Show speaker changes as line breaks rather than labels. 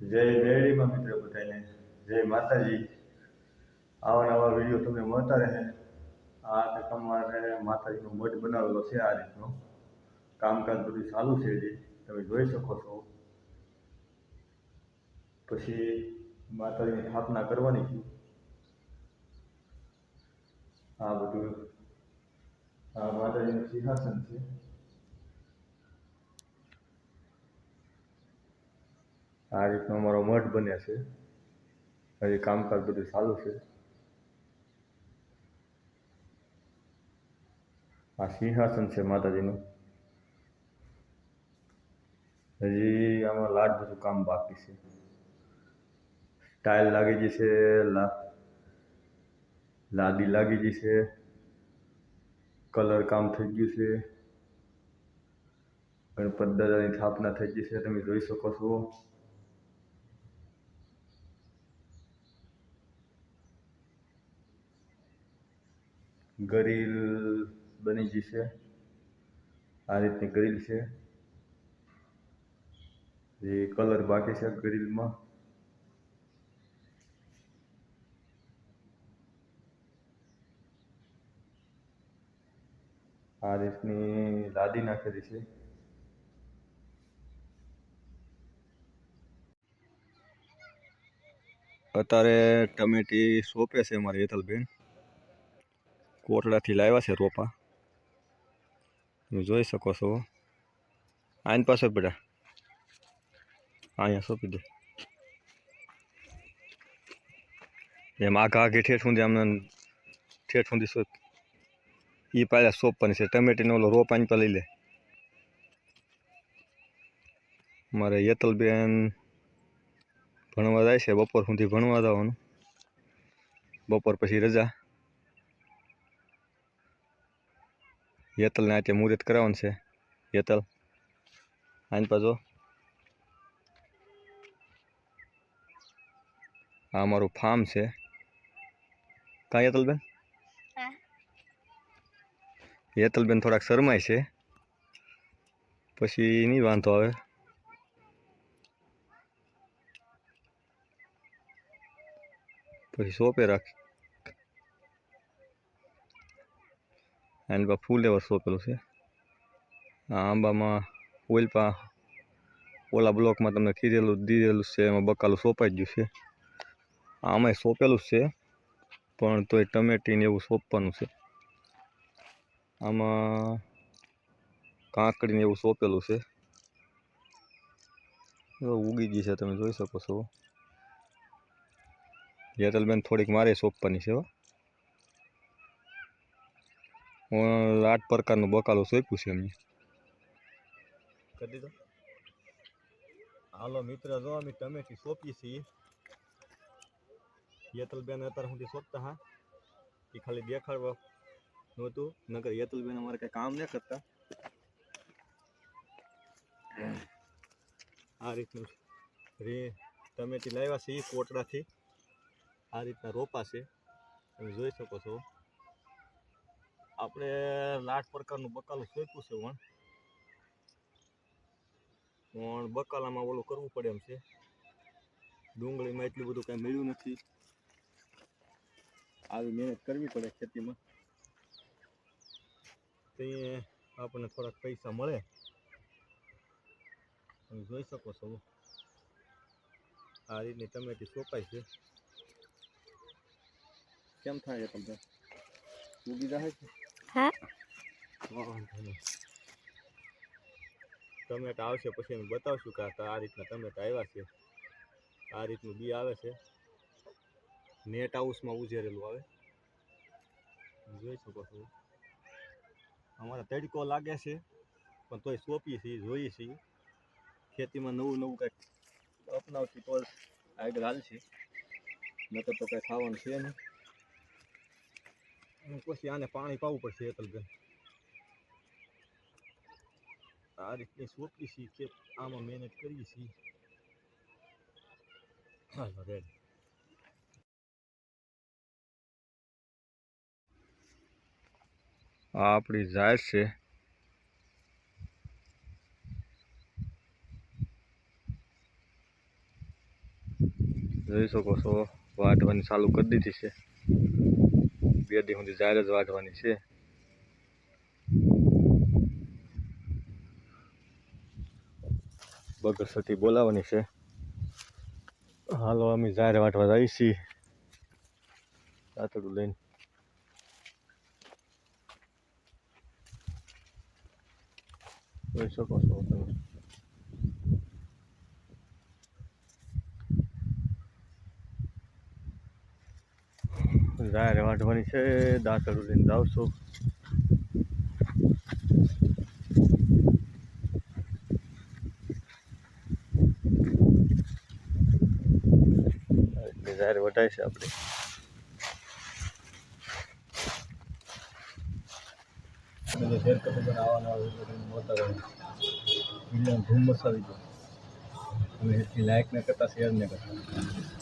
જય મેળીમાં મિત્ર બધાને જય માતાજી. આવા નવા વિડીયો તમને મળતા રહે. આ તમારે માતાજીનો મઠ બનાવેલો છે. આ રીતનો કામકાજ બધું ચાલુ છે. જે તમે જોઈ શકો છો. પછી માતાજીની સ્થાપના કરવાની છે. આ બધું આ માતાજીનું સિંહાસન છે. આ રીતનો અમારો મઠ બને છે. હજી કામકાજ બધું ચાલુ છે. આ સિંહાસન છે માતાજીનું. હજી આમાં લાટ બધું કામ બાકી છે. ટાઇલ લાગી ગઈ છે, લાદી લાગી ગઈ છે, કલર કામ થઈ ગયું છે, ગણપત દાદાની સ્થાપના થઈ ગઈ છે. તમે જોઈ શકો છો. ગ્રીલ બની ગઈ છે. આ રીતની ગ્રીલ છે. જે કલર બાકી છે ગ્રીલમાં. આ રીતની લાદી નાખેલી છે. અત્યારે ટમેટી સોંપે છે મારી હેતલબેન. કોટડાથી લાવ્યા છે રોપા. તમે જોઈ શકો છો. આની પાસે બેટા અહીંયા સોંપી દે. એમ આઘા આઘી ઠેઠ સુધી આમને ઠેઠ સુધી સોંપ. એ પહેલાં સોંપવાની છે. ટમેટીનો ઓલો રોપાની પર લઈ લે. મારે હેતલબેન ભણવા જાય છે. બપોર સુધી ભણવા જવાનું. બપોર પછી રજા. હેતલને આજે મુહૂર્ત કરાવવાનું છે. હેતલ આની પાછો આ અમારું ફાર્મ છે. કાં હેતલબેન? હેતલબેન થોડાક શરમાય છે. પછી નહીં વાંધો આવે. પછી સોંપે રાખી. એની પાસે ફૂલ એવર સોંપેલું છે. આ આંબામાં ઓલા બ્લોકમાં તમને દીધેલું છે. એમાં બકાલું સોંપાઈ ગયું છે. આમાંય સોંપેલું છે, પણ તોય ટમેટીને એવું સોંપવાનું છે. આમાં કાંકડીને એવું સોંપેલું છે. ઉગી ગઈ છે. તમે જોઈ શકો છો. હેતલબેન થોડીક મારે સોંપવાની છે. 8 પ્રકારનું બકાલું સોંપ્યું છે એમને. કરી દીધો. હાલો મિત્ર, જો અમે ટમેટી સોંપી છીએ. હેતલબેન અત્યાર સુધી સોંપતા હા. એ ખાલી દેખાડવા નહોતું. નકર હેતલબેન અમારે કઈ કામ ન કરતા. આ રીતનું ટમેટી લાવ્યા છે કોટડાથી. આ રીતના રોપા છે. તમે જોઈ શકો છો. આપણે 8 પ્રકારનું બકાલું સોંપ્યું છે. પણ બકાલામાં ઓલું કરવું પડે એમ છે. ડુંગળીમાં એટલું બધું કાંઈ મળ્યું નથી. આવી મહેનત કરવી પડે ખેતીમાં. તો આપણને થોડાક પૈસા મળે. તમે જોઈ શકો છો. આ રીતની ટમેટી સોંપાય છે. કેમ થાય તમને? ઉગી જાય છે? હા. ટમેટા આવશે પછી અમે બતાવશું કે આ રીતના ટમેટા આવ્યા છે. આ રીતનું બી આવે છે. નેટ હાઉસમાં ઉજેરેલું આવે. જોઈ શકો છો. અમારે તડકો લાગે છે, પણ તોય સોંપીએ છીએ, જોઈએ છીએ. ખેતીમાં નવું નવું કંઈક અપનાવતી તો આગળ હાલશે. નકર તો કંઈ ખાવાનું છે નહીં. પછી આને પાણી પાવું પડશે હેતલબેન. આ રીતની સોંપી છીએ કે આમાં મહેનત કરીએ છીએ. હાલો રેડ. આ આપણી જાહેર છે. જોઈ શકો છો વાઢવાની ચાલુ કરી દીધી છે. 2 દી સુધી જાહેર જ વાઢવાની છે. બગસથી બોલાવવાની છે. હાલો અમે જાહેર વાઢવા જઈએ છીએ તાતડું લઈને. જોઈ શકો છો તમે. જાહેર વાઢવાની છે, દાંતડું લઈને જાઉં છું. જાહેર વઢાય છે આપણે. શેર કરી પણ આવવાના મોટા વિડીયો ધૂમ મચાવી દો. અમે એટલી લાઈક ન કરતા શેર ન કરતા.